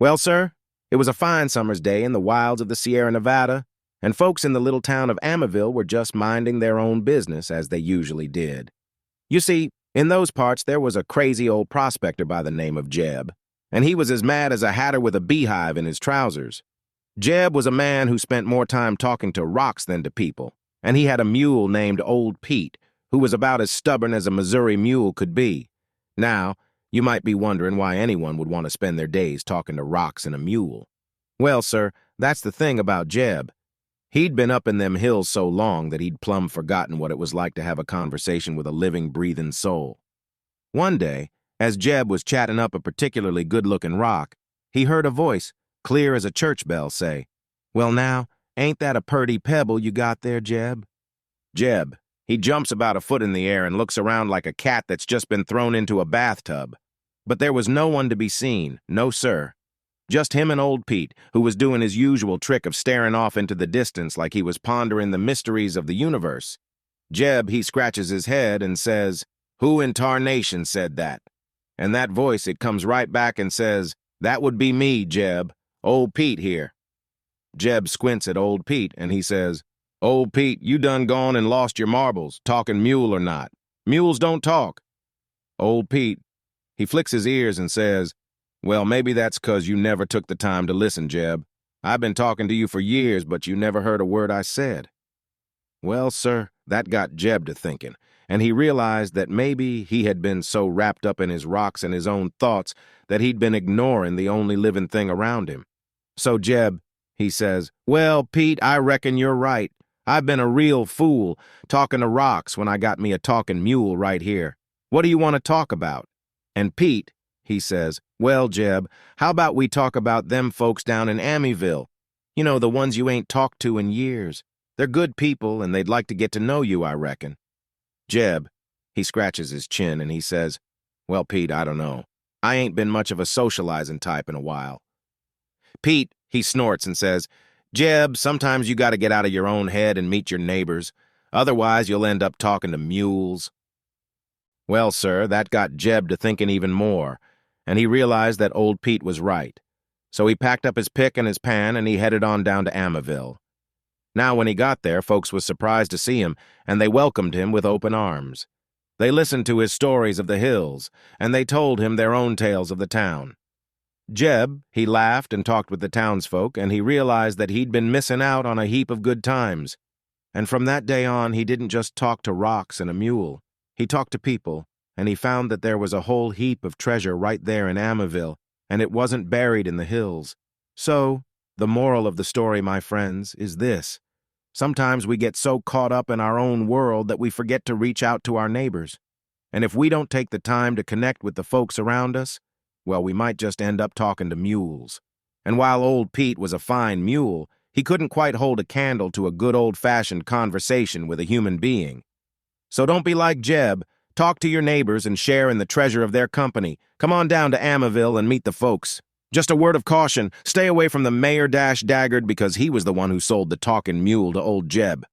Well, sir, it was a fine summer's day in the wilds of the Sierra Nevada, and folks in the little town of Amaville were just minding their own business as they usually did. You see, in those parts there was a crazy old prospector by the name of Jeb, and he was as mad as a hatter with a beehive in his trousers. Jeb was a man who spent more time talking to rocks than to people, and he had a mule named Old Pete, who was about as stubborn as a Missouri mule could be. Now, you might be wondering why anyone would want to spend their days talking to rocks and a mule. Well, sir, that's the thing about Jeb. He'd been up in them hills so long that he'd plumb forgotten what it was like to have a conversation with a living, breathing soul. One day, as Jeb was chatting up a particularly good-looking rock, he heard a voice, clear as a church bell, say, "Well now, ain't that a purty pebble you got there, Jeb?" Jeb, he jumps about a foot in the air and looks around like a cat that's just been thrown into a bathtub. But there was no one to be seen, no sir. Just him and Old Pete, who was doing his usual trick of staring off into the distance like he was pondering the mysteries of the universe. Jeb, he scratches his head and says, "Who in tarnation said that?" And that voice, it comes right back and says, "That would be me, Jeb. Old Pete here." Jeb squints at Old Pete and he says, "Old Pete, you done gone and lost your marbles, talking mule or not. Mules don't talk." Old Pete, he flicks his ears and says, "Well, maybe that's 'cause you never took the time to listen, Jeb. I've been talking to you for years, but you never heard a word I said." Well, sir, that got Jeb to thinking, and he realized that maybe he had been so wrapped up in his rocks and his own thoughts that he'd been ignoring the only living thing around him. So Jeb, he says, "Well, Pete, I reckon you're right. I've been a real fool, talking to rocks when I got me a talking mule right here. What do you want to talk about?" And Pete, he says, "Well, Jeb, how about we talk about them folks down in Amyville? You know, the ones you ain't talked to in years. They're good people, and they'd like to get to know you, I reckon." Jeb, he scratches his chin, and he says, "Well, Pete, I don't know. I ain't been much of a socializing type in a while." Pete, he snorts and says, "Jeb, sometimes you got to get out of your own head and meet your neighbors. Otherwise, you'll end up talking to mules." Well, sir, that got Jeb to thinking even more, and he realized that Old Pete was right. So he packed up his pick and his pan, and he headed on down to Amaville. Now, when he got there, folks was surprised to see him, and they welcomed him with open arms. They listened to his stories of the hills, and they told him their own tales of the town. Jeb, he laughed and talked with the townsfolk, and he realized that he'd been missing out on a heap of good times. And from that day on, he didn't just talk to rocks and a mule. He talked to people, and he found that there was a whole heap of treasure right there in Amaville, and it wasn't buried in the hills. So, the moral of the story, my friends, is this. Sometimes we get so caught up in our own world that we forget to reach out to our neighbors. And if we don't take the time to connect with the folks around us, well, we might just end up talking to mules. And while Old Pete was a fine mule, he couldn't quite hold a candle to a good old-fashioned conversation with a human being. So don't be like Jeb. Talk to your neighbors and share in the treasure of their company. Come on down to Amaville and meet the folks. Just a word of caution, stay away from the Mayor Daggard because he was the one who sold the talking mule to old Jeb.